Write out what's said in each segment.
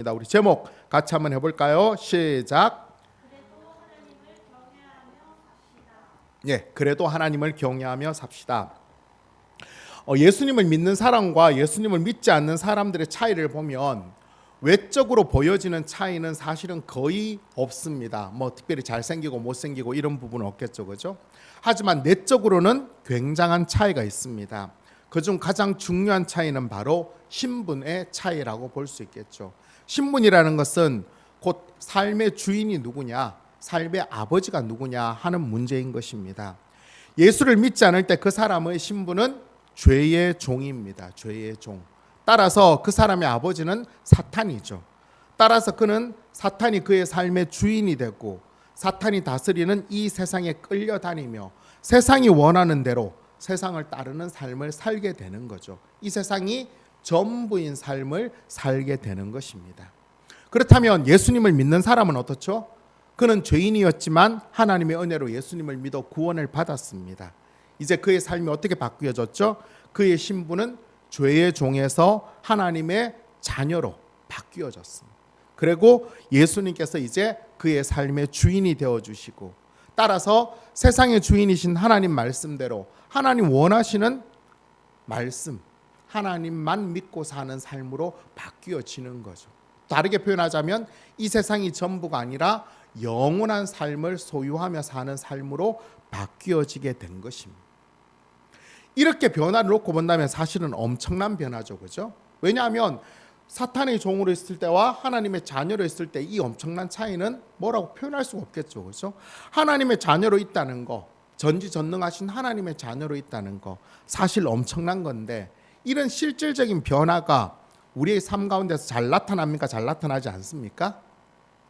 우리 제목 같이 한번 해볼까요? 시작. 그래도 하나님을 경외하며 삽시다. 예수님을 믿는 사람과 예수님을 믿지 않는 사람들의 차이를 보면 외적으로 보여지는 차이는 사실은 거의 없습니다. 특별히 잘생기고 못생기고 이런 부분은 없겠죠, 그죠? 하지만 내적으로는 굉장한 차이가 있습니다. 그중 가장 중요한 차이는 바로 신분의 차이라고 볼 수 있겠죠. 신분이라는 것은 곧 삶의 주인이 누구냐, 삶의 아버지가 누구냐 하는 문제인 것입니다. 예수를 믿지 않을 때 그 사람의 신분은 죄의 종입니다. 죄의 종. 따라서 그 사람의 아버지는 사탄이죠. 따라서 그는 사탄이 그의 삶의 주인이 되고 사탄이 다스리는 이 세상에 끌려다니며 세상이 원하는 대로 세상을 따르는 삶을 살게 되는 거죠. 이 세상이 전부인 삶을 살게 되는 것입니다. 그렇다면 예수님을 믿는 사람은 어떻죠? 그는 죄인이었지만 하나님의 은혜로 예수님을 믿어 구원을 받았습니다. 이제 그의 삶이 어떻게 바뀌어졌죠? 그의 신분은 죄의 종에서 하나님의 자녀로 바뀌어졌습니다. 그리고 예수님께서 이제 그의 삶의 주인이 되어주시고 따라서 세상의 주인이신 하나님 말씀대로 하나님 원하시는 말씀, 하나님만 믿고 사는 삶으로 바뀌어지는 거죠. 다르게 표현하자면 이 세상이 전부가 아니라 영원한 삶을 소유하며 사는 삶으로 바뀌어지게 된 것입니다. 이렇게 변화를 놓고 본다면 사실은 엄청난 변화죠, 그죠? 왜냐하면 사탄의 종으로 있을 때와 하나님의 자녀로 있을 때 이 엄청난 차이는 뭐라고 표현할 수가 없겠죠, 그죠? 하나님의 자녀로 있다는 거, 전지전능하신 하나님의 자녀로 있다는 거 사실 엄청난 건데 이런 실질적인 변화가 우리의 삶 가운데서 잘 나타납니까? 잘 나타나지 않습니까?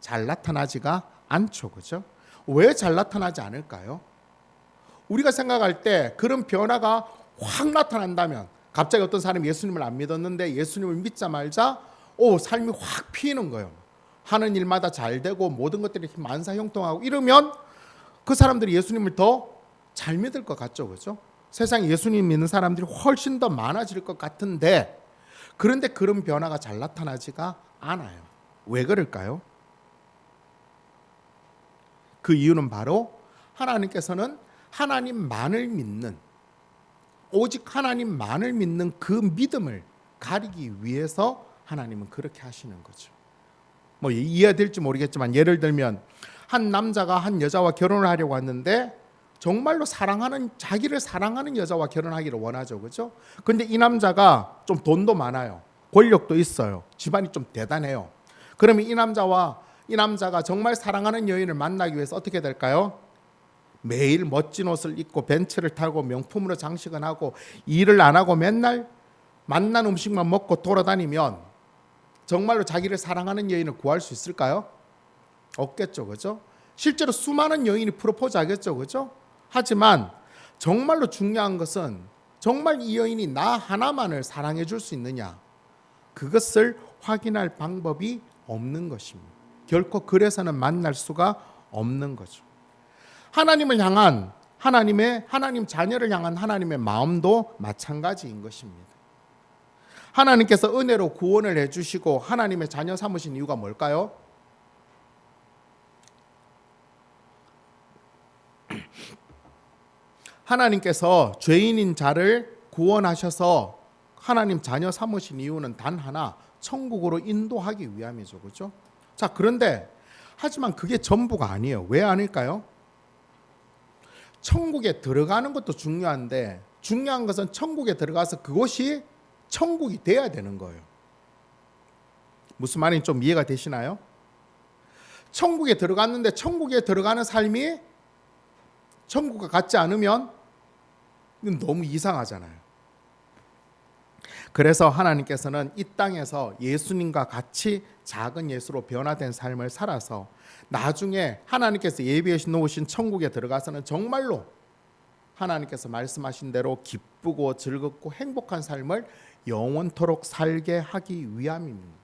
잘 나타나지가 않죠, 그죠? 왜 잘 나타나지 않을까요? 우리가 생각할 때 그런 변화가 확 나타난다면 갑자기 어떤 사람이 예수님을 안 믿었는데 예수님을 믿자마자 삶이 확 피는 거예요. 하는 일마다 잘 되고 모든 것들이 만사형통하고 이러면 그 사람들이 예수님을 더 잘 믿을 것 같죠, 그죠? 세상에 예수님 믿는 사람들이 훨씬 더 많아질 것 같은데 그런데 그런 변화가 잘 나타나지가 않아요. 왜 그럴까요? 그 이유는 바로 하나님께서는 하나님만을 믿는 오직 하나님만을 믿는 그 믿음을 가리기 위해서 하나님은 그렇게 하시는 거죠. 이해될지 모르겠지만 예를 들면 한 남자가 한 여자와 결혼을 하려고 하는데 정말로 자기를 사랑하는 여자와 결혼하기를 원하죠, 그렇죠? 근데 이 남자가 좀 돈도 많아요, 권력도 있어요, 집안이 좀 대단해요. 그러면 이 남자가 정말 사랑하는 여인을 만나기 위해서 어떻게 될까요? 매일 멋진 옷을 입고 벤츠를 타고 명품으로 장식을 하고 일을 안 하고 맨날 맛난 음식만 먹고 돌아다니면 정말로 자기를 사랑하는 여인을 구할 수 있을까요? 없겠죠, 그죠? 실제로 수많은 여인이 프로포즈 하겠죠, 그죠? 하지만 정말로 중요한 것은 정말 이 여인이 나 하나만을 사랑해 줄 수 있느냐, 그것을 확인할 방법이 없는 것입니다. 결코 그래서는 만날 수가 없는 거죠. 하나님을 향한 하나님 자녀를 향한 하나님의 마음도 마찬가지인 것입니다. 하나님께서 은혜로 구원을 해주시고 하나님의 자녀 삼으신 이유가 뭘까요? 하나님께서 죄인인 자를 구원하셔서 하나님 자녀 삼으신 이유는 단 하나, 천국으로 인도하기 위함이죠, 그렇죠? 자, 그런데 하지만 그게 전부가 아니에요. 왜 아닐까요? 천국에 들어가는 것도 중요한데 중요한 것은 천국에 들어가서 그곳이 천국이 돼야 되는 거예요. 무슨 말인지 좀 이해가 되시나요? 천국에 들어갔는데 천국에 들어가는 삶이 천국과 같지 않으면 이건 너무 이상하잖아요. 그래서 하나님께서는 이 땅에서 예수님과 같이 작은 예수로 변화된 삶을 살아서 나중에 하나님께서 예비해 놓으신 천국에 들어가서는 정말로 하나님께서 말씀하신 대로 기쁘고 즐겁고 행복한 삶을 영원토록 살게 하기 위함입니다.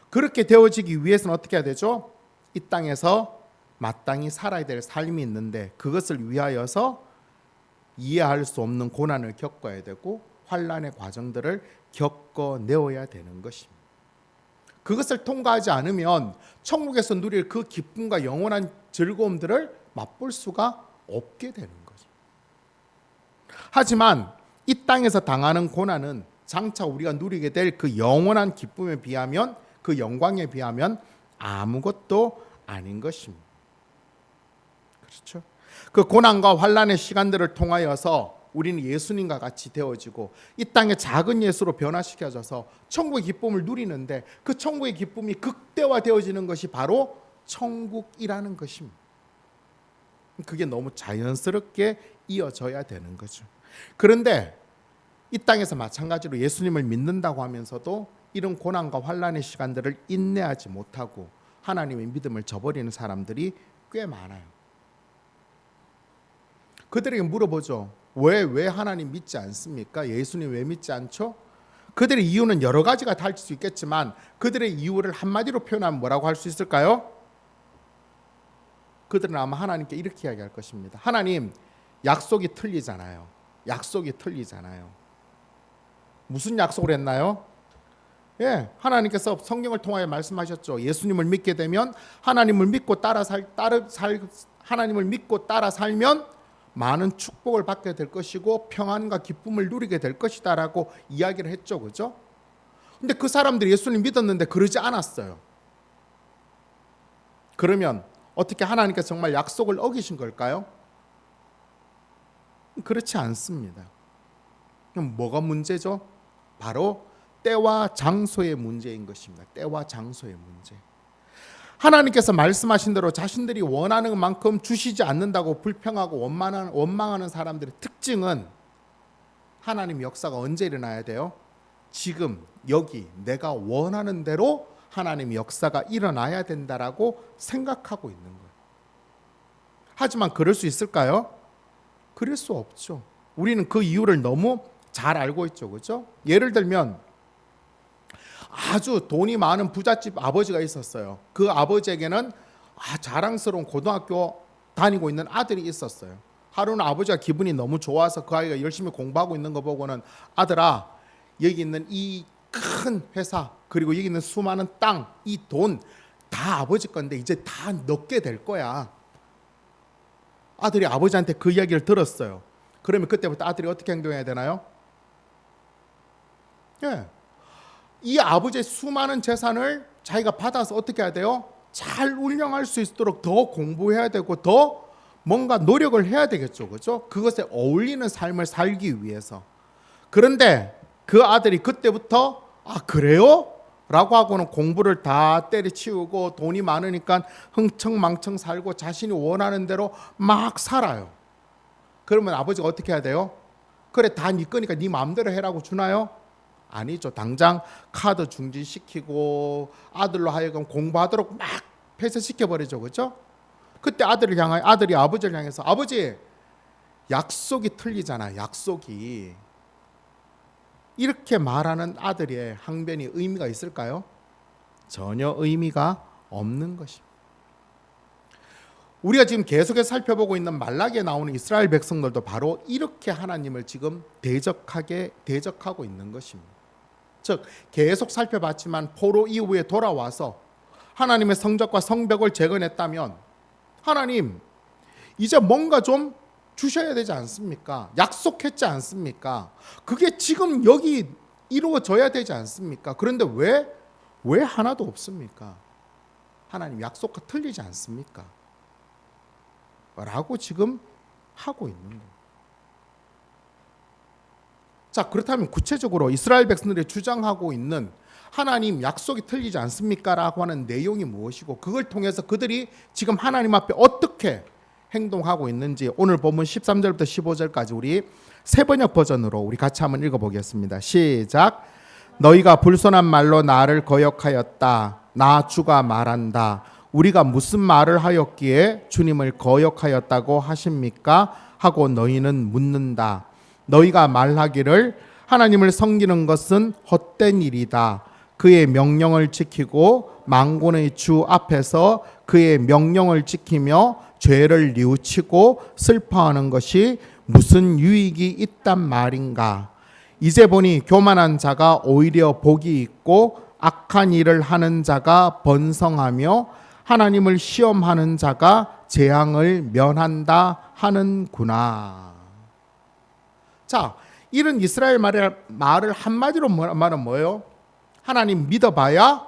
그렇게 되어지기 위해서는 어떻게 해야 되죠? 이 땅에서 마땅히 살아야 될 삶이 있는데 그것을 위하여서 이해할 수 없는 고난을 겪어야 되고 환난의 과정들을 겪어내어야 되는 것입니다. 그것을 통과하지 않으면 천국에서 누릴 그 기쁨과 영원한 즐거움들을 맛볼 수가 없게 되는 거죠. 하지만 이 땅에서 당하는 고난은 장차 우리가 누리게 될 그 영원한 기쁨에 비하면, 그 영광에 비하면 아무것도 아닌 것입니다. 그렇죠? 그 고난과 환난의 시간들을 통하여서 우리는 예수님과 같이 되어지고 이 땅의 작은 예수로 변화시켜져서 천국의 기쁨을 누리는데, 그 천국의 기쁨이 극대화되어지는 것이 바로 천국이라는 것입니다. 그게 너무 자연스럽게 이어져야 되는 거죠. 그런데 이 땅에서 마찬가지로 예수님을 믿는다고 하면서도 이런 고난과 환난의 시간들을 인내하지 못하고 하나님의 믿음을 저버리는 사람들이 꽤 많아요. 그들에게 물어보죠. 왜 하나님 믿지 않습니까? 예수님 왜 믿지 않죠? 그들의 이유는 여러 가지가 다를 수 있겠지만 그들의 이유를 한마디로 표현하면 뭐라고 할 수 있을까요? 그들은 아마 하나님께 이렇게 이야기할 것입니다. 하나님, 약속이 틀리잖아요. 약속이 틀리잖아요. 무슨 약속을 했나요? 하나님께서 성경을 통하여 말씀하셨죠. 예수님을 믿게 되면 하나님을 믿고 하나님을 믿고 따라 살면 많은 축복을 받게 될 것이고 평안과 기쁨을 누리게 될 것이다라고 이야기를 했죠. 그죠? 근데 그 사람들이 예수님 믿었는데 그러지 않았어요. 그러면 어떻게 하나님께서 정말 약속을 어기신 걸까요? 그렇지 않습니다. 그럼 뭐가 문제죠? 바로 때와 장소의 문제인 것입니다. 때와 장소의 문제. 하나님께서 말씀하신 대로 자신들이 원하는 만큼 주시지 않는다고 불평하고 원망하는 사람들의 특징은 하나님 역사가 언제 일어나야 돼요? 지금 여기 내가 원하는 대로 하나님 역사가 일어나야 된다라고 생각하고 있는 거예요. 하지만 그럴 수 있을까요? 그럴 수 없죠. 우리는 그 이유를 너무 잘 알고 있죠. 그렇죠? 예를 들면 아주 돈이 많은 부잣집 아버지가 있었어요. 그 아버지에게는 자랑스러운 고등학교 다니고 있는 아들이 있었어요. 하루는 아버지가 기분이 너무 좋아서 그 아이가 열심히 공부하고 있는 거 보고는 아들아, 여기 있는 이 큰 회사 그리고 여기 있는 수많은 땅, 이 돈 다 아버지 건데 이제 다 넣게 될 거야. 아들이 아버지한테 그 이야기를 들었어요. 그러면 그때부터 아들이 어떻게 행동해야 되나요? 이 아버지의 수많은 재산을 자기가 받아서 어떻게 해야 돼요? 잘 운영할 수 있도록 더 공부해야 되고 더 뭔가 노력을 해야 되겠죠. 그렇죠? 그것에 어울리는 삶을 살기 위해서. 그런데 그 아들이 그때부터 그래요? 라고 하고는 공부를 다 때려치우고 돈이 많으니까 흥청망청 살고 자신이 원하는 대로 막 살아요. 그러면 아버지가 어떻게 해야 돼요? 그래, 다 네 거니까 네 마음대로 해라고 주나요? 아니죠. 당장 카드 중지시키고 아들로 하여금 공부하도록 막 폐쇄시켜버리죠. 그렇죠? 그때 아들이 아버지를 향해서 아버지, 약속이 틀리잖아. 약속이. 이렇게 말하는 아들의 항변이 의미가 있을까요? 전혀 의미가 없는 것입니다. 우리가 지금 계속해서 살펴보고 있는 말라기에 나오는 이스라엘 백성들도 바로 이렇게 하나님을 지금 대적하고 있는 것입니다. 즉 계속 살펴봤지만 포로 이후에 돌아와서 하나님의 성전과 성벽을 재건했다면 하나님 이제 뭔가 좀 주셔야 되지 않습니까? 약속했지 않습니까? 그게 지금 여기 이루어져야 되지 않습니까? 그런데 왜 하나도 없습니까? 하나님 약속과 틀리지 않습니까? 라고 지금 하고 있는 거예요. 자, 그렇다면 구체적으로 이스라엘 백성들이 주장하고 있는 하나님 약속이 틀리지 않습니까? 라고 하는 내용이 무엇이고 그걸 통해서 그들이 지금 하나님 앞에 어떻게 행동하고 있는지 오늘 본문 13절부터 15절까지 우리 새번역 버전으로 우리 같이 한번 읽어보겠습니다. 시작. 너희가 불손한 말로 나를 거역하였다. 나 주가 말한다. 우리가 무슨 말을 하였기에 주님을 거역하였다고 하십니까? 하고 너희는 묻는다. 너희가 말하기를 하나님을 섬기는 것은 헛된 일이다. 그의 명령을 지키고 만군의 주 앞에서 그의 명령을 지키며 죄를 뉘우치고 슬퍼하는 것이 무슨 유익이 있단 말인가? 이제 보니 교만한 자가 오히려 복이 있고 악한 일을 하는 자가 번성하며 하나님을 시험하는 자가 재앙을 면한다 하는구나. 자, 이런 이스라엘 말을 한마디로 말하면 뭐예요? 하나님 믿어봐야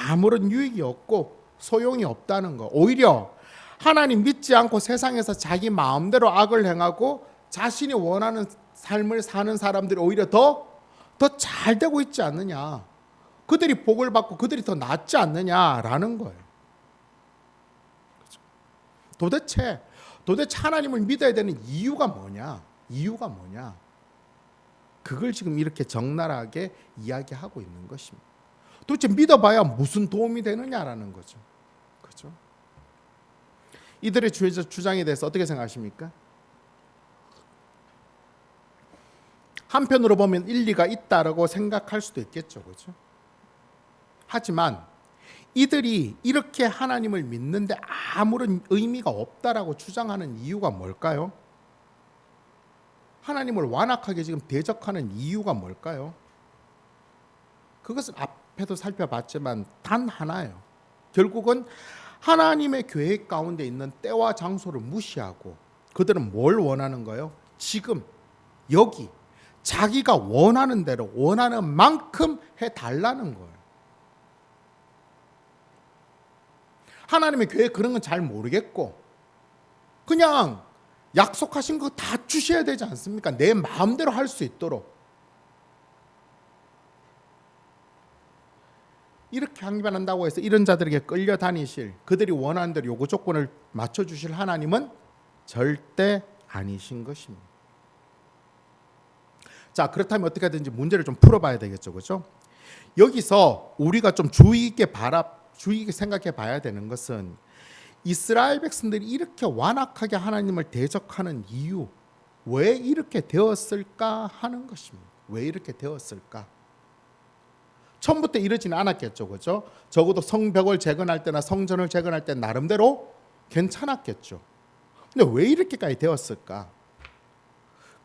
아무런 유익이 없고 소용이 없다는 거. 오히려 하나님 믿지 않고 세상에서 자기 마음대로 악을 행하고 자신이 원하는 삶을 사는 사람들이 오히려 더 잘 되고 있지 않느냐. 그들이 복을 받고 그들이 더 낫지 않느냐라는 거예요. 도대체 하나님을 믿어야 되는 이유가 뭐냐? 이유가 뭐냐? 그걸 지금 이렇게 적나라하게 이야기하고 있는 것입니다. 도대체 믿어봐야 무슨 도움이 되느냐라는 거죠. 그렇죠? 이들의 주장에 대해서 어떻게 생각하십니까? 한편으로 보면 일리가 있다라고 생각할 수도 있겠죠. 그렇죠? 하지만 이들이 이렇게 하나님을 믿는데 아무런 의미가 없다라고 주장하는 이유가 뭘까요? 하나님을 완악하게 지금 대적하는 이유가 뭘까요? 그것은 앞에도 살펴봤지만 단 하나예요. 결국은 하나님의 계획 가운데 있는 때와 장소를 무시하고 그들은 뭘 원하는 거예요? 지금 여기 자기가 원하는 대로 원하는 만큼 해달라는 거예요. 하나님의 계획 그런 건 잘 모르겠고 그냥 약속하신 거 다 주셔야 되지 않습니까? 내 마음대로 할 수 있도록. 이렇게 항변한다고 해서 이런 자들에게 끌려다니실, 그들이 원하는 대로 요구 조건을 맞춰주실 하나님은 절대 아니신 것입니다. 자, 그렇다면 어떻게 하든지 문제를 좀 풀어봐야 되겠죠, 그렇죠? 여기서 우리가 좀 주의 있게 생각해 봐야 되는 것은 이스라엘 백성들이 이렇게 완악하게 하나님을 대적하는 이유, 왜 이렇게 되었을까 하는 것입니다. 왜 이렇게 되었을까? 처음부터 이러지는 않았겠죠, 그렇죠? 적어도 성벽을 재건할 때나 성전을 재건할 때 나름대로 괜찮았겠죠. 근데 왜 이렇게까지 되었을까?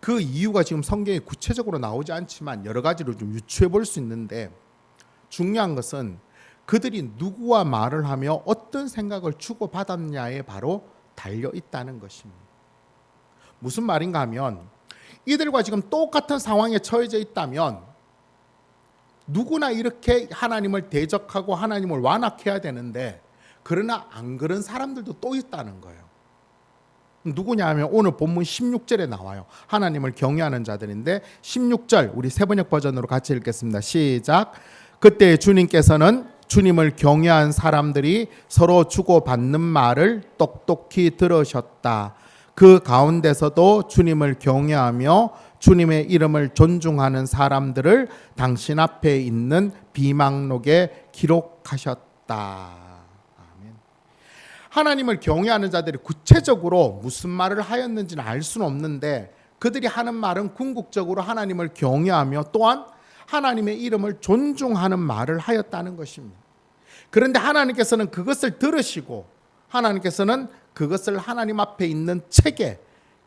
그 이유가 지금 성경에 구체적으로 나오지 않지만 여러 가지로 좀 유추해 볼 수 있는데 중요한 것은 그들이 누구와 말을 하며 어떤 생각을 주고받았냐에 바로 달려 있다는 것입니다. 무슨 말인가 하면 이들과 지금 똑같은 상황에 처해져 있다면 누구나 이렇게 하나님을 대적하고 하나님을 완악해야 되는데 그러나 안 그런 사람들도 또 있다는 거예요. 누구냐 하면 오늘 본문 16절에 나와요. 하나님을 경외하는 자들인데 16절 우리 세번역 버전으로 같이 읽겠습니다. 시작. 그때 주님께서는 주님을 경외한 사람들이 서로 주고받는 말을 똑똑히 들으셨다. 그 가운데서도 주님을 경외하며 주님의 이름을 존중하는 사람들을 당신 앞에 있는 비망록에 기록하셨다. 하나님을 경외하는 자들이 구체적으로 무슨 말을 하였는지는 알 수는 없는데 그들이 하는 말은 궁극적으로 하나님을 경외하며 또한 하나님의 이름을 존중하는 말을 하였다는 것입니다. 그런데 하나님께서는 그것을 들으시고 하나님께서는 그것을 하나님 앞에 있는 책에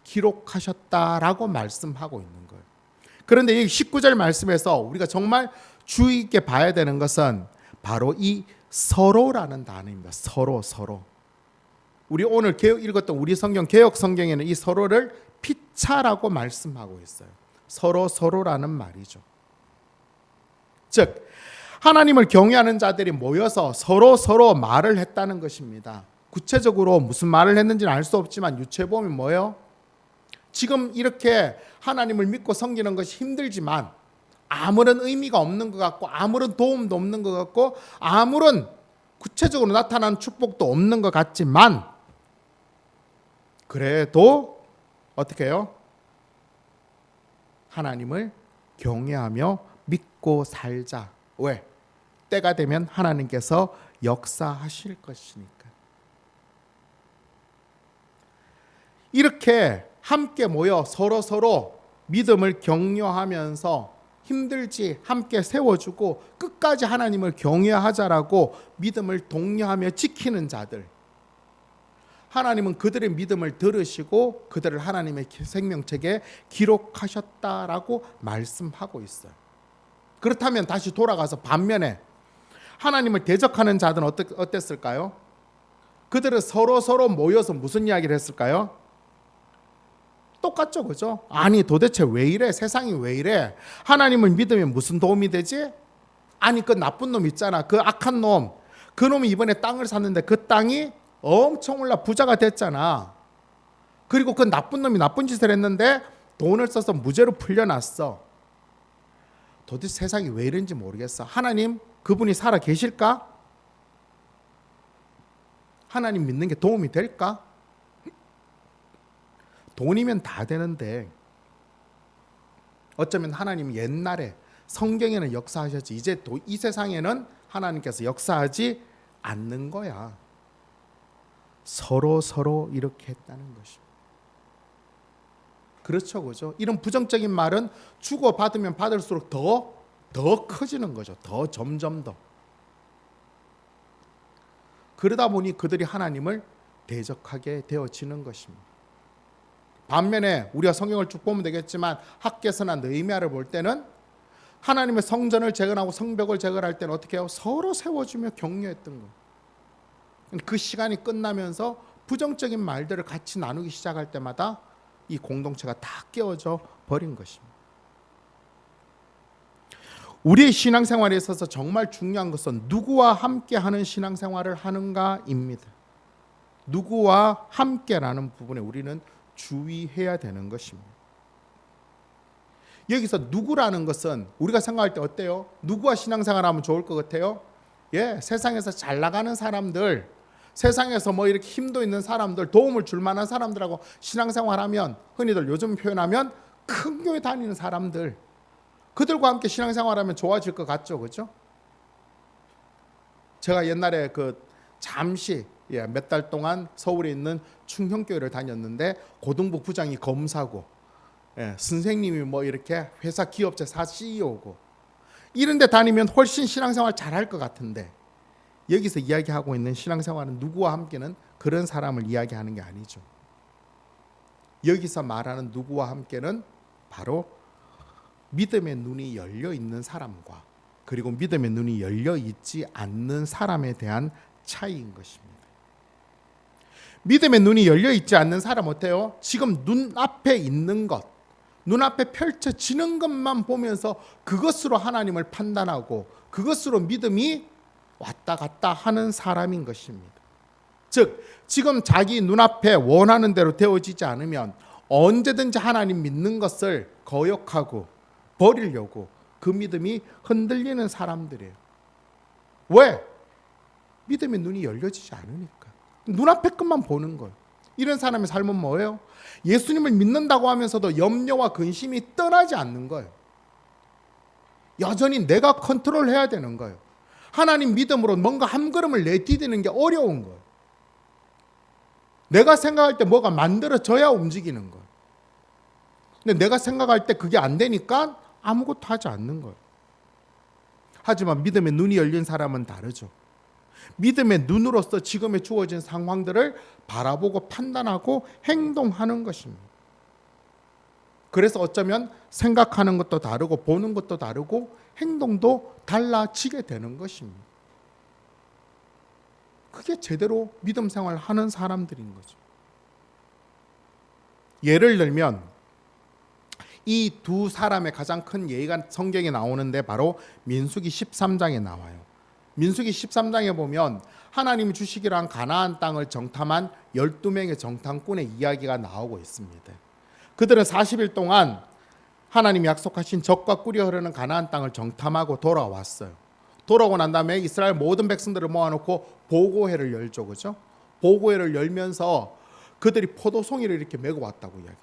기록하셨다라고 말씀하고 있는 거예요. 그런데 이 19절 말씀에서 우리가 정말 주의 있게 봐야 되는 것은 바로 이 서로라는 단어입니다. 서로. 우리 오늘 읽었던 우리 성경 개역 성경에는 이 서로를 피차라고 말씀하고 있어요. 서로라는 말이죠. 즉 하나님을 경외하는 자들이 모여서 서로 말을 했다는 것입니다. 구체적으로 무슨 말을 했는지는 알 수 없지만 유추해 보면 뭐예요? 지금 이렇게 하나님을 믿고 섬기는 것이 힘들지만 아무런 의미가 없는 것 같고 아무런 도움도 없는 것 같고 아무런 구체적으로 나타난 축복도 없는 것 같지만 그래도 어떻게 해요? 하나님을 경외하며 믿고 살자. 왜? 때가 되면 하나님께서 역사하실 것이니까. 이렇게 함께 모여 서로 믿음을 격려하면서 힘들지 함께 세워주고 끝까지 하나님을 경외하자라고 믿음을 독려하며 지키는 자들, 하나님은 그들의 믿음을 들으시고 그들을 하나님의 생명책에 기록하셨다라고 말씀하고 있어요. 그렇다면 다시 돌아가서 반면에 하나님을 대적하는 자들은 어땠을까요? 그들은 서로 모여서 무슨 이야기를 했을까요? 똑같죠, 그죠? 아니 도대체 왜 이래? 세상이 왜 이래? 하나님을 믿으면 무슨 도움이 되지? 아니 그 나쁜 놈 있잖아, 그 악한 놈, 그 놈이 이번에 땅을 샀는데 그 땅이 엄청 올라 부자가 됐잖아. 그리고 그 나쁜 놈이 나쁜 짓을 했는데 돈을 써서 무죄로 풀려났어. 도대체 세상이 왜 이런지 모르겠어. 하나님 그분이 살아 계실까? 하나님 믿는 게 도움이 될까? 돈이면 다 되는데 어쩌면 하나님이 옛날에 성경에는 역사하셨지 이제 이 세상에는 하나님께서 역사하지 않는 거야. 서로 이렇게 했다는 것입니다. 그렇죠, 그죠? 이런 부정적인 말은 주고 받으면 받을수록 더 커지는 거죠. 더 점점 더. 그러다 보니 그들이 하나님을 대적하게 되어지는 것입니다. 반면에 우리가 성경을 쭉 보면 되겠지만 학개서나 느헤미야를 볼 때는 하나님의 성전을 재건하고 성벽을 재건할 때는 어떻게 해요? 서로 세워주며 격려했던 거예요. 그 시간이 끝나면서 부정적인 말들을 같이 나누기 시작할 때마다 이 공동체가 다 깨어져 버린 것입니다. 우리의 신앙생활에 있어서 정말 중요한 것은 누구와 함께하는 신앙생활을 하는가입니다. 누구와 함께라는 부분에 우리는 주의해야 되는 것입니다. 여기서 누구라는 것은 우리가 생각할 때 어때요? 누구와 신앙생활하면 좋을 것 같아요? 세상에서 잘 나가는 사람들, 세상에서 뭐 이렇게 힘도 있는 사람들, 도움을 줄 만한 사람들하고 신앙생활하면, 흔히들 요즘 표현하면 큰 교회 다니는 사람들, 그들과 함께 신앙생활하면 좋아질 것 같죠, 그렇죠? 제가 옛날에 잠시 몇 달 동안 서울에 있는 충형교회를 다녔는데 고등부 부장이 검사고, 선생님이 뭐 이렇게 회사 기업체 CEO고 이런 데 다니면 훨씬 신앙생활 잘할 것 같은데, 여기서 이야기하고 있는 신앙생활은 누구와 함께는 그런 사람을 이야기하는 게 아니죠. 여기서 말하는 누구와 함께는 바로 믿음의 눈이 열려 있는 사람과 그리고 믿음의 눈이 열려 있지 않는 사람에 대한 차이인 것입니다. 믿음의 눈이 열려 있지 않는 사람 어때요? 지금 눈앞에 있는 것, 눈앞에 펼쳐지는 것만 보면서 그것으로 하나님을 판단하고 그것으로 믿음이 왔다 갔다 하는 사람인 것입니다. 즉 지금 자기 눈앞에 원하는 대로 되어지지 않으면 언제든지 하나님 믿는 것을 거역하고 버리려고 그 믿음이 흔들리는 사람들이에요. 왜? 믿음의 눈이 열려지지 않으니까. 눈앞의 것만 보는 거예요. 이런 사람의 삶은 뭐예요? 예수님을 믿는다고 하면서도 염려와 근심이 떠나지 않는 거예요. 여전히 내가 컨트롤해야 되는 거예요. 하나님 믿음으로 뭔가 한 걸음을 내디디는 게 어려운 거예요. 내가 생각할 때 뭐가 만들어져야 움직이는 거예요. 근데 내가 생각할 때 그게 안 되니까 아무것도 하지 않는 거예요. 하지만 믿음의 눈이 열린 사람은 다르죠. 믿음의 눈으로서 지금에 주어진 상황들을 바라보고 판단하고 행동하는 것입니다. 그래서 어쩌면 생각하는 것도 다르고 보는 것도 다르고 행동도 달라지게 되는 것입니다. 그게 제대로 믿음 생활을 하는 사람들인 거죠. 예를 들면 이 두 사람의 가장 큰 예가 성경에 나오는데 바로 민수기 13장에 나와요. 민수기 13장에 보면 하나님이 주시기로 한 가나안 땅을 정탐한 12명의 정탐꾼의 이야기가 나오고 있습니다. 그들은 40일 동안 하나님이 약속하신 적과 꿀이 흐르는 가나안 땅을 정탐하고 돌아왔어요. 돌아오고 난 다음에 이스라엘 모든 백성들을 모아놓고 보고회를 열죠, 그죠? 보고회를 열면서 그들이 포도송이를 이렇게 메고 왔다고 이야기.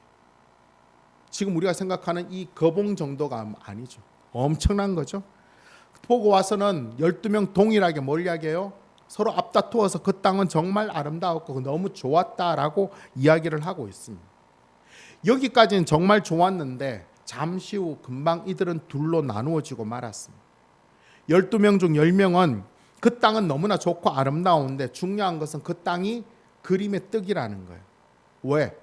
지금 우리가 생각하는 이 거봉 정도가 아니죠. 엄청난 거죠. 보고 와서는 12명 동일하게 뭘 이야기해요? 서로 앞다투어서 그 땅은 정말 아름다웠고 너무 좋았다라고 이야기를 하고 있습니다. 여기까지는 정말 좋았는데 잠시 후 금방 이들은 둘로 나누어지고 말았습니다. 12명 중 10명은 그 땅은 너무나 좋고 아름다운데 중요한 것은 그 땅이 그림의 떡이라는 거예요. 왜?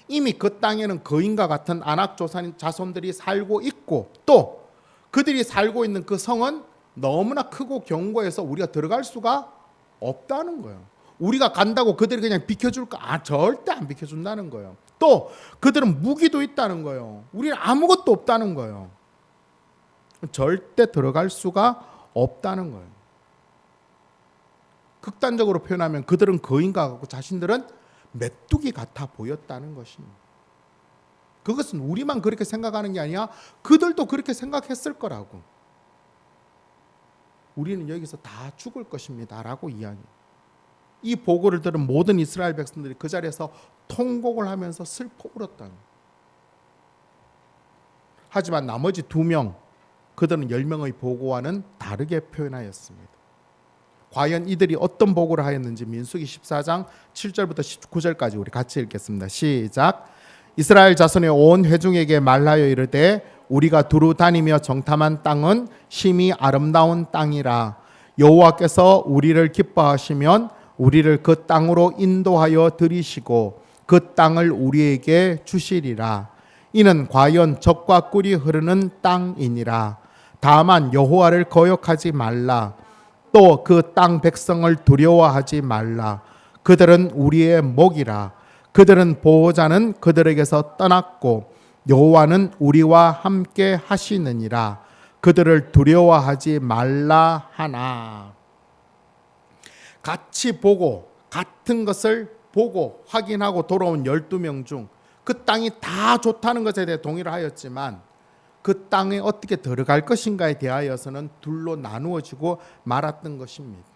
이미 그 땅에는 거인과 같은 아낙 자손들이 살고 있고 또 그들이 살고 있는 그 성은 너무나 크고 견고해서 우리가 들어갈 수가 없다는 거예요. 우리가 간다고 그들이 그냥 비켜줄까? 절대 안 비켜준다는 거예요. 또 그들은 무기도 있다는 거예요. 우리는 아무것도 없다는 거예요. 절대 들어갈 수가 없다는 거예요. 극단적으로 표현하면 그들은 거인과 같고 자신들은 메뚜기 같아 보였다는 것입니다. 그것은 우리만 그렇게 생각하는 게 아니라 그들도 그렇게 생각했을 거라고. 우리는 여기서 다 죽을 것입니다 라고 이야기해요. 이 보고를 들은 모든 이스라엘 백성들이 그 자리에서 통곡을 하면서 슬퍼 울었다는 거예요. 하지만 나머지 2명, 그들은 10명의 보고와는 다르게 표현하였습니다. 과연 이들이 어떤 보고를 하였는지 민수기 14장 7절부터 19절까지 우리 같이 읽겠습니다. 시작. 이스라엘 자손의 온 회중에게 말하여 이르되 우리가 두루 다니며 정탐한 땅은 심히 아름다운 땅이라. 여호와께서 우리를 기뻐하시면 우리를 그 땅으로 인도하여 들이시고 그 땅을 우리에게 주시리라. 이는 과연 젖과 꿀이 흐르는 땅이니라. 다만 여호와를 거역하지 말라. 또 그 땅 백성을 두려워하지 말라. 그들은 우리의 목이라. 그들은 보호자는 그들에게서 떠났고 여호와는 우리와 함께 하시느니라. 그들을 두려워하지 말라 하나. 같이 보고 같은 것을 보고 확인하고 돌아온 12명 중 그 땅이 다 좋다는 것에 대해 동의를 하였지만 그 땅에 어떻게 들어갈 것인가에 대하여서는 둘로 나누어지고 말았던 것입니다.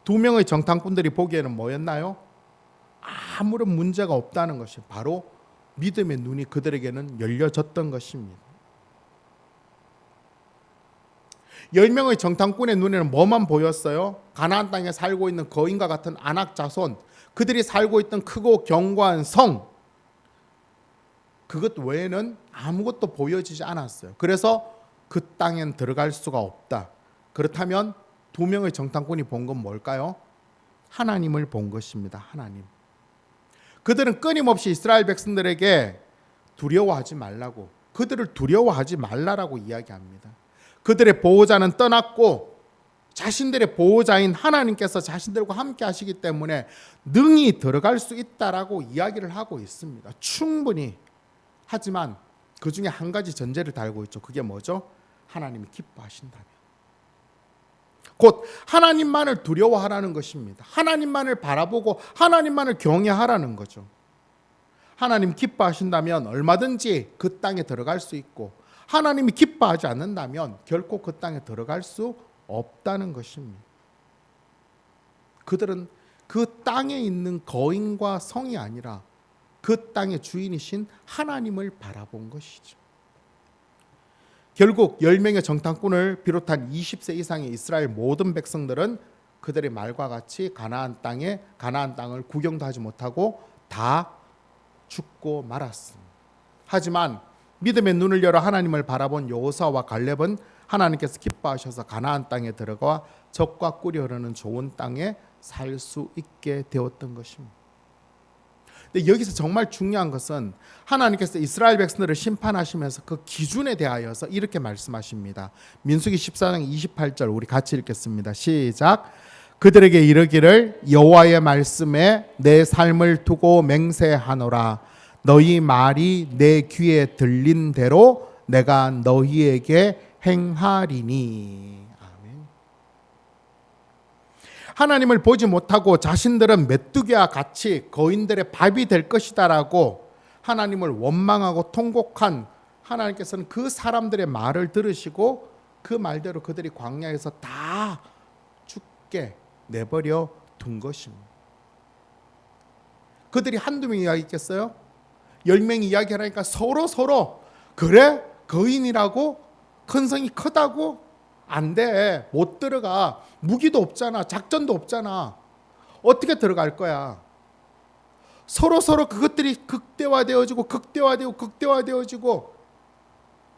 2명의 정탐꾼들이 보기에는 뭐였나요? 아무런 문제가 없다는 것이 바로 믿음의 눈이 그들에게는 열려졌던 것입니다. 10명의 정탐꾼의 눈에는 뭐만 보였어요? 가나안 땅에 살고 있는 거인과 같은 아낙 자손, 그들이 살고 있던 크고 견고한 성, 그것 외에는 아무것도 보여지지 않았어요. 그래서 그 땅엔 들어갈 수가 없다. 그렇다면 2명의 정탐꾼이 본 건 뭘까요? 하나님을 본 것입니다. 하나님. 그들은 끊임없이 이스라엘 백성들에게 두려워하지 말라고, 그들을 두려워하지 말라라고 이야기합니다. 그들의 보호자는 떠났고 자신들의 보호자인 하나님께서 자신들과 함께 하시기 때문에 능히 들어갈 수 있다라고 이야기를 하고 있습니다. 충분히. 하지만 그 중에 한 가지 전제를 달고 있죠. 그게 뭐죠? 하나님이 기뻐하신다면. 곧 하나님만을 두려워하라는 것입니다. 하나님만을 바라보고 하나님만을 경외하라는 거죠. 하나님 기뻐하신다면 얼마든지 그 땅에 들어갈 수 있고, 하나님이 기뻐하지 않는다면 결코 그 땅에 들어갈 수 없다는 것입니다. 그들은 그 땅에 있는 거인과 성이 아니라 그 땅의 주인이신 하나님을 바라본 것이죠. 결국 10명의 정탐꾼을 비롯한 20세 이상의 이스라엘 모든 백성들은 그들의 말과 같이 가나안 땅을 구경도 하지 못하고 다 죽고 말았습니다. 하지만 믿음의 눈을 열어 하나님을 바라본 여호수아와 갈렙은 하나님께서 기뻐하셔서 가나안 땅에 들어가 젖과 꿀이 흐르는 좋은 땅에 살 수 있게 되었던 것입니다. 근데 여기서 정말 중요한 것은 하나님께서 이스라엘 백성들을 심판하시면서 그 기준에 대하여서 이렇게 말씀하십니다. 민수기 14장 28절 우리 같이 읽겠습니다. 시작. 그들에게 이르기를 여호와의 말씀에 내 삶을 두고 맹세하노라. 너희 말이 내 귀에 들린 대로 내가 너희에게 행하리니. 하나님을 보지 못하고 자신들은 메뚜기와 같이 거인들의 밥이 될 것이다라고 하나님을 원망하고 통곡한 하나님께서는 그 사람들의 말을 들으시고 그 말대로 그들이 광야에서 다 죽게 내버려 둔 것입니다. 그들이 한두 명이 이야기했겠어요? 10명이 이야기하니까 서로 그래? 거인이라고? 큰 성이 크다고? 안 돼. 못 들어가. 무기도 없잖아. 작전도 없잖아. 어떻게 들어갈 거야? 서로 그것들이 극대화되어지고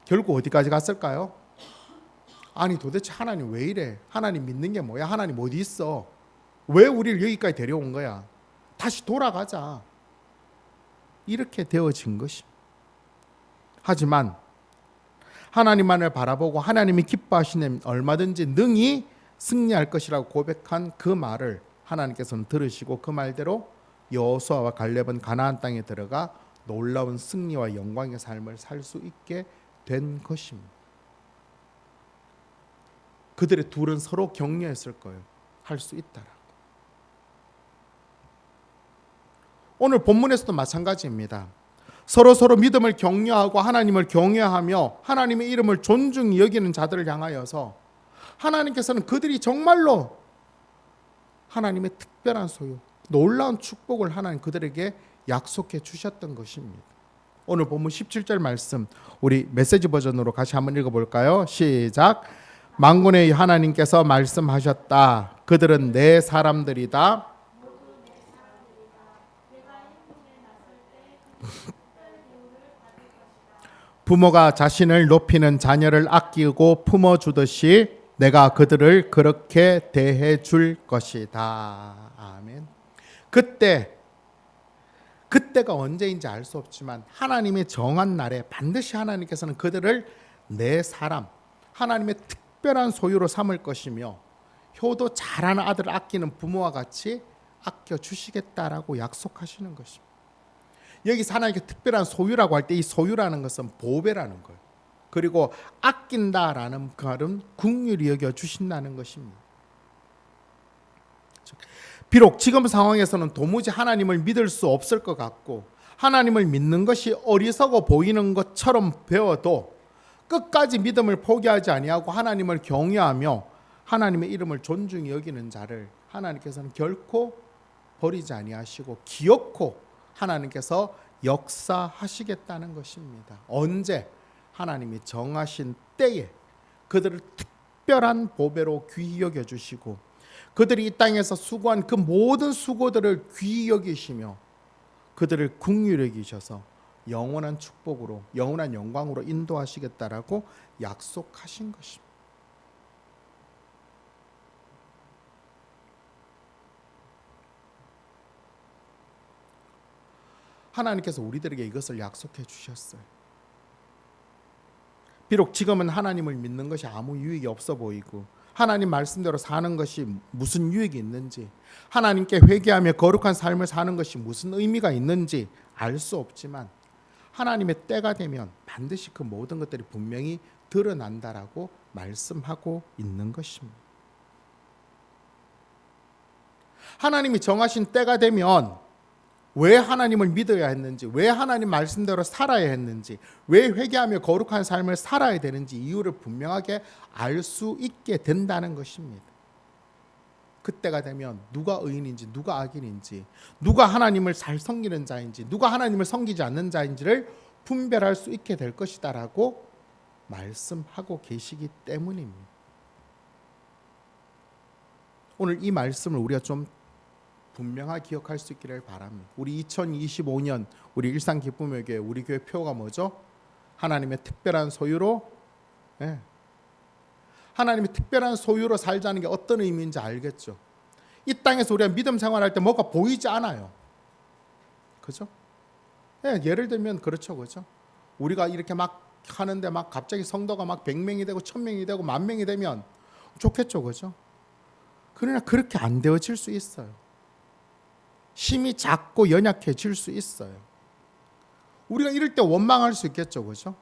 결국 어디까지 갔을까요? 아니 도대체 하나님 왜 이래? 하나님 믿는 게 뭐야? 하나님 어디 있어? 왜 우리를 여기까지 데려온 거야? 다시 돌아가자. 이렇게 되어진 것입니다. 하지만 하나님만을 바라보고 하나님이 기뻐하시는 얼마든지 능히 승리할 것이라고 고백한 그 말을 하나님께서는 들으시고 그 말대로 여호수아와 갈렙은 가나안 땅에 들어가 놀라운 승리와 영광의 삶을 살 수 있게 된 것입니다. 그들의 둘은 서로 격려했을 거예요. 할 수 있다라고. 오늘 본문에서도 마찬가지입니다. 서로 믿음을 격려하고 하나님을 경외하며 하나님의 이름을 존중히 여기는 자들을 향하여서 하나님께서는 그들이 정말로 하나님의 특별한 소유, 놀라운 축복을 하나님 그들에게 약속해 주셨던 것입니다. 오늘 본문 17절 말씀 우리 메시지 버전으로 같이 한번 읽어볼까요? 시작. 만군의 하나님께서 말씀하셨다. 그들은 내 사람들이다. 부모가 자신을 높이는 자녀를 아끼고 품어주듯이 내가 그들을 그렇게 대해 줄 것이다. 아멘. 그때가 언제인지 알 수 없지만 하나님의 정한 날에 반드시 하나님께서는 그들을 내 사람, 하나님의 특별한 소유로 삼을 것이며 효도 잘하는 아들을 아끼는 부모와 같이 아껴주시겠다라고 약속하시는 것입니다. 여기서 하나님께 특별한 소유라고 할 때 이 소유라는 것은 보배라는 거예요. 그리고 아낀다라는 말은 긍휼히 여겨주신다는 것입니다. 비록 지금 상황에서는 도무지 하나님을 믿을 수 없을 것 같고 하나님을 믿는 것이 어리석어 보이는 것처럼 배워도 끝까지 믿음을 포기하지 아니하고 하나님을 경외하며 하나님의 이름을 존중히 여기는 자를 하나님께서는 결코 버리지 아니하시고 기어코 하나님께서 역사하시겠다는 것입니다. 언제? 하나님이 정하신 때에 그들을 특별한 보배로 귀히 여겨주시고 그들이 이 땅에서 수고한 그 모든 수고들을 귀히 여기시며 그들을 긍휼히 여기셔서 영원한 축복으로 영원한 영광으로 인도하시겠다라고 약속하신 것입니다. 하나님께서 우리들에게 이것을 약속해 주셨어요. 비록 지금은 하나님을 믿는 것이 아무 유익이 없어 보이고 하나님 말씀대로 사는 것이 무슨 유익이 있는지, 하나님께 회개하며 거룩한 삶을 사는 것이 무슨 의미가 있는지 알 수 없지만 하나님의 때가 되면 반드시 그 모든 것들이 분명히 드러난다라고 말씀하고 있는 것입니다. 하나님이 정하신 때가 되면 왜 하나님을 믿어야 했는지, 왜 하나님 말씀대로 살아야 했는지, 왜 회개하며 거룩한 삶을 살아야 되는지 이유를 분명하게 알 수 있게 된다는 것입니다. 그때가 되면 누가 의인인지 누가 악인인지, 누가 하나님을 잘 섬기는 자인지 누가 하나님을 섬기지 않는 자인지를 분별할 수 있게 될 것이다라고 말씀하고 계시기 때문입니다. 오늘 이 말씀을 우리가 좀 분명하게 기억할 수 있기를 바랍니다. 우리 2025년 우리 일상 기쁨의 교회 우리 교회 표가 뭐죠? 하나님의 특별한 소유로, 하나님의 특별한 소유로 살자는 게 어떤 의미인지 알겠죠? 이 땅에서 우리가 믿음 생활할 때 뭐가 보이지 않아요. 그죠? 예를 들면 그렇죠, 그죠? 우리가 이렇게 막 하는데 막 갑자기 성도가 막 100명이 되고 1000명이 되고 10,000명이 되면 좋겠죠, 그죠? 그러나 그렇게 안 되어질 수 있어요. 힘이 작고 연약해질 수 있어요. 우리가 이럴 때 원망할 수 있겠죠, 그죠?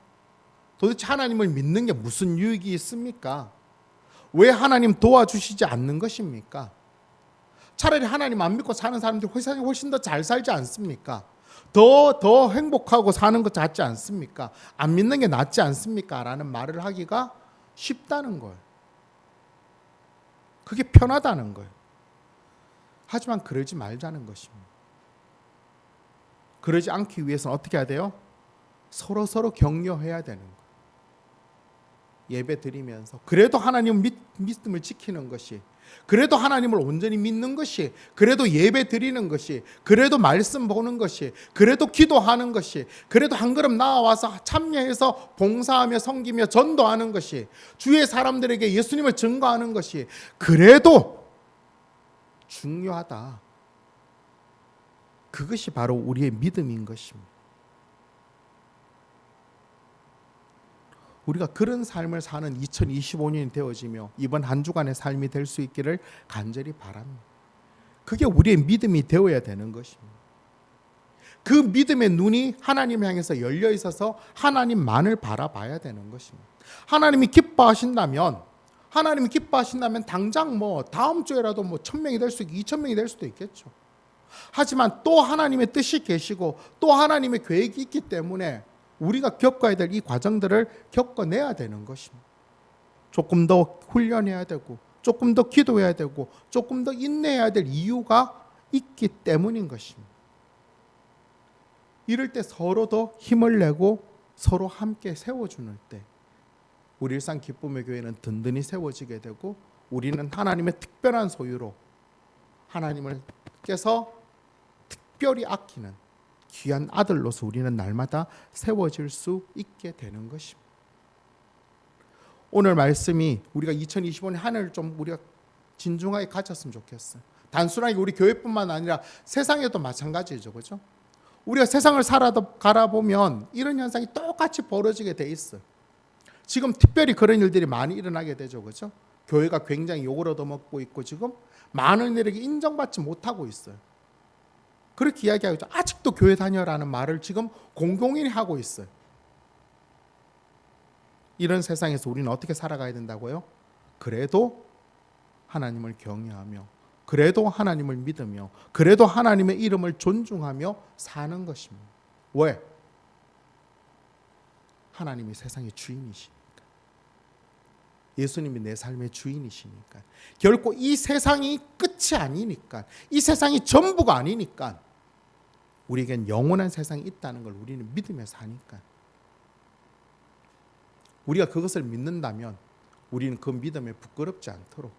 도대체 하나님을 믿는 게 무슨 유익이 있습니까? 왜 하나님 도와주시지 않는 것입니까? 차라리 하나님 안 믿고 사는 사람들이 훨씬 더 잘 살지 않습니까? 더 행복하고 사는 것 같지 않습니까? 안 믿는 게 낫지 않습니까? 라는 말을 하기가 쉽다는 거예요. 그게 편하다는 거예요. 하지만 그러지 말자는 것입니다. 그러지 않기 위해서는 어떻게 해야 돼요? 서로 격려해야 되는 거예요. 예배 드리면서 그래도 하나님 믿음을 지키는 것이, 그래도 하나님을 온전히 믿는 것이, 그래도 예배 드리는 것이, 그래도 말씀 보는 것이, 그래도 기도하는 것이, 그래도 한 걸음 나와서 참여해서 봉사하며 섬기며 전도하는 것이, 주의 사람들에게 예수님을 증거하는 것이 그래도 중요하다. 그것이 바로 우리의 믿음인 것입니다. 우리가 그런 삶을 사는 2025년이 되어지며 이번 한 주간의 삶이 될 수 있기를 간절히 바랍니다. 그게 우리의 믿음이 되어야 되는 것입니다. 그 믿음의 눈이 하나님 향해서 열려 있어서 하나님만을 바라봐야 되는 것입니다. 하나님이 기뻐하신다면 당장 다음 주에라도 1,000명이 될 수 있고 2,000명이 될 수도 있겠죠. 하지만 또 하나님의 뜻이 계시고 또 하나님의 계획이 있기 때문에 우리가 겪어야 될 이 과정들을 겪어내야 되는 것입니다. 조금 더 훈련해야 되고 조금 더 기도해야 되고 조금 더 인내해야 될 이유가 있기 때문인 것입니다. 이럴 때 서로 더 힘을 내고 서로 함께 세워주는 때 우리 일상 기쁨의 교회는 든든히 세워지게 되고 우리는 하나님의 특별한 소유로 하나님께서 특별히 아끼는 귀한 아들로서 우리는 날마다 세워질 수 있게 되는 것입니다. 오늘 말씀이 우리가 2025년 한 해를 좀 우리가 진중하게 가졌으면 좋겠어요. 단순하게 우리 교회뿐만 아니라 세상에도 마찬가지죠. 그렇죠? 우리가 세상을 살아가다 보면 이런 현상이 똑같이 벌어지게 돼 있어요. 지금 특별히 그런 일들이 많이 일어나게 되죠. 그렇죠? 교회가 굉장히 욕을 얻어먹고 있고 지금 많은 일에게 인정받지 못하고 있어요. 그렇게 이야기하고 있죠. 아직도 교회 다녀라는 말을 지금 공공연히 하고 있어요. 이런 세상에서 우리는 어떻게 살아가야 된다고요? 그래도 하나님을 경외하며 그래도 하나님을 믿으며 그래도 하나님의 이름을 존중하며 사는 것입니다. 왜? 하나님이 세상의 주인이시니까. 예수님이 내 삶의 주인이시니까. 결코 이 세상이 끝이 아니니까. 이 세상이 전부가 아니니까. 우리에겐 영원한 세상이 있다는 걸 우리는 믿으며 사니까. 우리가 그것을 믿는다면 우리는 그 믿음에 부끄럽지 않도록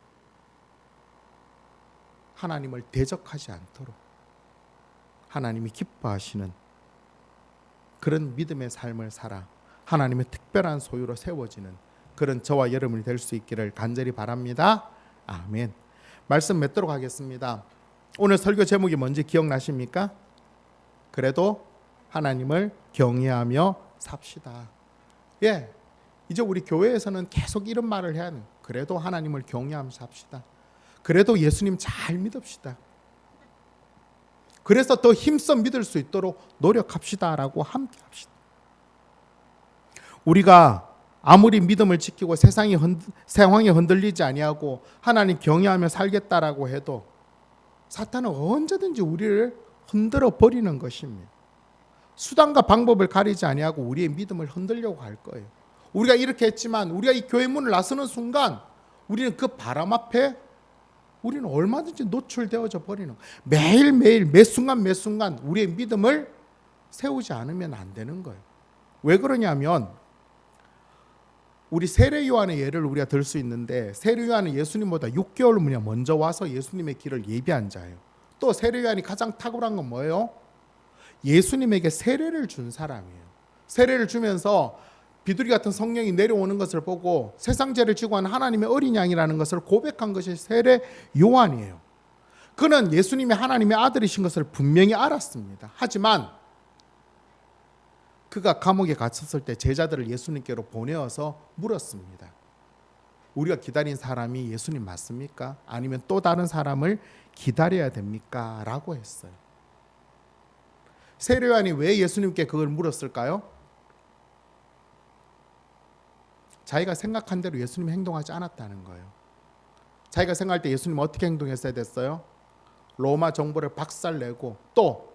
하나님을 대적하지 않도록 하나님이 기뻐하시는 그런 믿음의 삶을 살아 하나님의 특별한 소유로 세워지는 그런 저와 여러분이 될 수 있기를 간절히 바랍니다. 아멘. 말씀 맺도록 하겠습니다. 오늘 설교 제목이 뭔지 기억나십니까? 그래도 하나님을 경외하며 삽시다. 예, 이제 우리 교회에서는 계속 이런 말을 해야 해요. 그래도 하나님을 경외하며 삽시다. 그래도 예수님 잘 믿읍시다. 그래서 더 힘써 믿을 수 있도록 노력합시다라고 함께 합시다. 우리가 아무리 믿음을 지키고 상황이 흔들리지 아니하고 하나님 경외하며 살겠다라고 해도 사탄은 언제든지 우리를 흔들어 버리는 것입니다. 수단과 방법을 가리지 아니하고 우리의 믿음을 흔들려고 할 거예요. 우리가 이렇게 했지만 우리가 이 교회 문을 나서는 순간 우리는 그 바람 앞에 우리는 얼마든지 노출되어져 버리는 거예요. 매일매일 매 순간 우리의 믿음을 세우지 않으면 안 되는 거예요. 왜 그러냐면 우리 세례 요한의 예를 우리가 들 수 있는데 세례 요한은 예수님보다 6개월 먼저 와서 예수님의 길을 예비한 자예요. 또 세례 요한이 가장 탁월한 건 뭐예요? 예수님에게 세례를 준 사람이에요. 세례를 주면서 비둘기 같은 성령이 내려오는 것을 보고 세상 죄를 지고 한 하나님의 어린 양이라는 것을 고백한 것이 세례 요한이에요. 그는 예수님이 하나님의 아들이신 것을 분명히 알았습니다. 하지만 그가 감옥에 갇혔을 때 제자들을 예수님께로 보내어서 물었습니다. 우리가 기다린 사람이 예수님 맞습니까? 아니면 또 다른 사람을 기다려야 됩니까? 라고 했어요. 세례 요한이 왜 예수님께 그걸 물었을까요? 자기가 생각한 대로 예수님이 행동하지 않았다는 거예요. 자기가 생각할 때 예수님 어떻게 행동했어야 됐어요? 로마 정부를 박살내고 또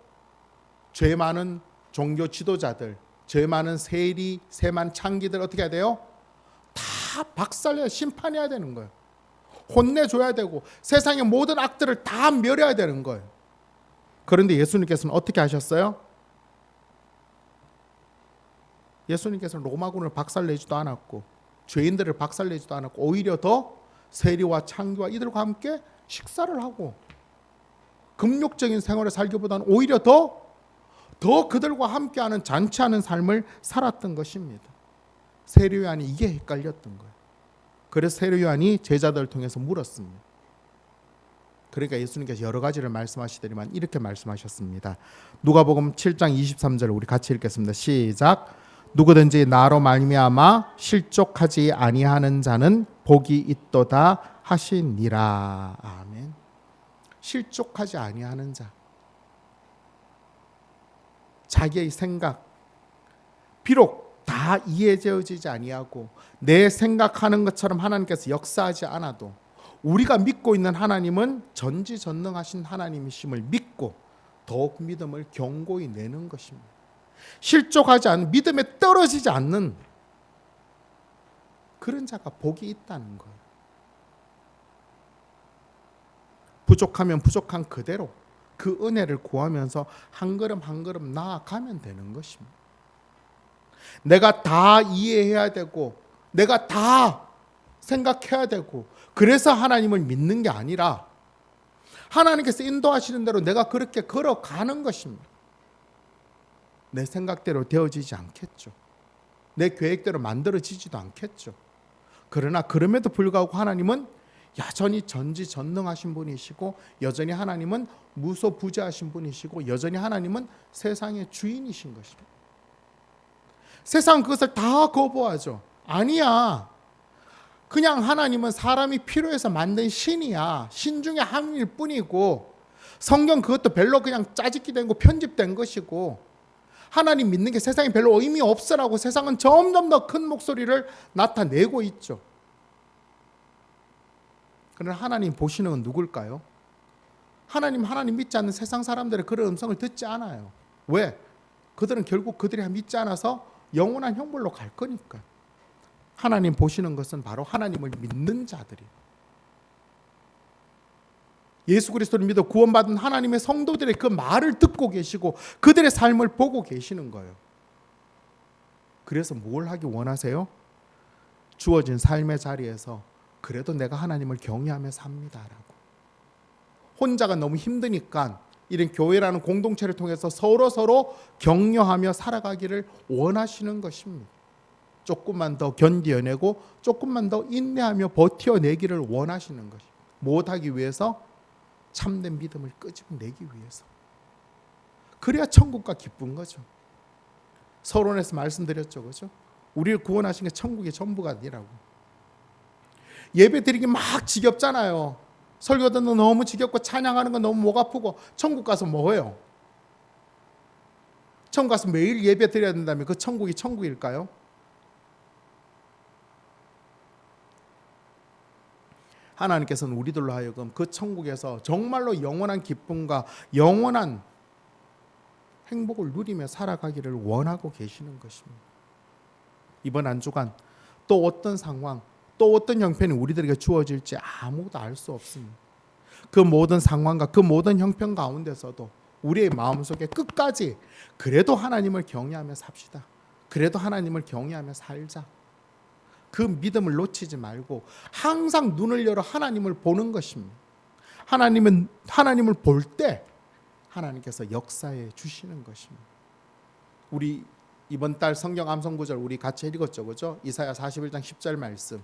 죄 많은 종교 지도자들, 죄 많은 세리, 세만 창기들 어떻게 해야 돼요? 다 박살내야 심판해야 되는 거예요. 혼내줘야 되고 세상의 모든 악들을 다 멸해야 되는 거예요. 그런데 예수님께서는 어떻게 하셨어요? 예수님께서는 로마군을 박살내지도 않았고 죄인들을 박살내지도 않았고 오히려 더 세리와 창기와 이들과 함께 식사를 하고 금욕적인 생활을 살기보다는 오히려 더 그들과 함께하는 잔치하는 삶을 살았던 것입니다. 세례 요한이 이게 헷갈렸던 거예요. 그래서 세례 요한이 제자들을 통해서 물었습니다. 그러니까 예수님께서 여러 가지를 말씀하시더니만 이렇게 말씀하셨습니다. 누가복음 7장 23절 우리 같이 읽겠습니다. 시작. 누구든지 나로 말미암아 실족하지 아니하는 자는 복이 있도다 하시니라. 아멘. 실족하지 아니하는 자. 자기의 생각 비록 다 이해되어지지 아니하고 내 생각하는 것처럼 하나님께서 역사하지 않아도 우리가 믿고 있는 하나님은 전지전능하신 하나님이심을 믿고 더욱 믿음을 견고히 내는 것입니다. 실족하지 않는, 믿음에 떨어지지 않는 그런 자가 복이 있다는 거예요. 부족하면 부족한 그대로 그 은혜를 구하면서 한 걸음 한 걸음 나아가면 되는 것입니다. 내가 다 이해해야 되고 내가 다 생각해야 되고 그래서 하나님을 믿는 게 아니라 하나님께서 인도하시는 대로 내가 그렇게 걸어가는 것입니다. 내 생각대로 되어지지 않겠죠. 내 계획대로 만들어지지도 않겠죠. 그러나 그럼에도 불구하고 하나님은 여전히 전지전능하신 분이시고 여전히 하나님은 무소부재하신 분이시고 여전히 하나님은 세상의 주인이신 것입니다. 세상은 그것을 다 거부하죠. 아니야. 그냥 하나님은 사람이 필요해서 만든 신이야. 신 중에 한일 뿐이고 성경 그것도 별로 그냥 짜집기 된 거 편집된 것이고 하나님 믿는 게 세상에 별로 의미 없어라고 세상은 점점 더 큰 목소리를 나타내고 있죠. 그러나 하나님 보시는 건 누굴까요? 하나님 믿지 않는 세상 사람들의 그런 음성을 듣지 않아요. 왜? 그들은 결국 그들이 믿지 않아서 영원한 형벌로 갈 거니까. 하나님 보시는 것은 바로 하나님을 믿는 자들이에요. 예수 그리스도를 믿어 구원받은 하나님의 성도들의 그 말을 듣고 계시고 그들의 삶을 보고 계시는 거예요. 그래서 뭘 하기 원하세요? 주어진 삶의 자리에서 그래도 내가 하나님을 경외하며 삽니다라고. 혼자가 너무 힘드니까 이런 교회라는 공동체를 통해서 서로 격려하며 살아가기를 원하시는 것입니다. 조금만 더 견디어내고 조금만 더 인내하며 버텨내기를 원하시는 것입니다. 못하기 위해서 참된 믿음을 끄집어내기 위해서. 그래야 천국과 기쁜 거죠. 서론에서 말씀드렸죠, 그죠? 우리를 구원하신 게 천국의 전부가 아니라고. 예배 드리기 막 지겹잖아요. 설교 듣는 거 너무 지겹고 찬양하는 건 너무 목 아프고 천국 가서 뭐 해요? 천국 가서 매일 예배 드려야 된다면 그 천국이 천국일까요? 하나님께서는 우리들로 하여금 그 천국에서 정말로 영원한 기쁨과 영원한 행복을 누리며 살아가기를 원하고 계시는 것입니다. 이번 한 주간 또 어떤 상황, 또 어떤 형편이 우리들에게 주어질지 아무도 알 수 없습니다. 그 모든 상황과 그 모든 형편 가운데서도 우리의 마음속에 끝까지 그래도 하나님을 경외하며 삽시다. 그래도 하나님을 경외하며 살자. 그 믿음을 놓치지 말고 항상 눈을 열어 하나님을 보는 것입니다. 하나님을 볼 때 하나님께서 역사해 주시는 것입니다. 우리 이번 달 성경 암송 구절 우리 같이 읽었죠, 그죠? 이사야 41장 10절 말씀.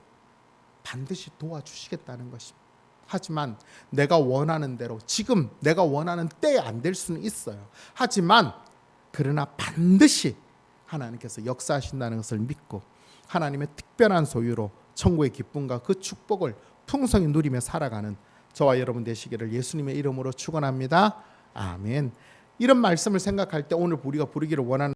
반드시 도와주시겠다는 것입니다. 하지만 내가 원하는 대로 지금 내가 원하는 때에 안 될 수는 있어요. 하지만 그러나 반드시 하나님께서 역사하신다는 것을 믿고 하나님의 특별한 소유로 천국의 기쁨과 그 축복을 풍성히 누리며 살아가는 저와 여러분 되시기를 예수님의 이름으로 축원합니다. 아멘. 이런 말씀을 생각할 때 오늘 우리가 부르기를 원하는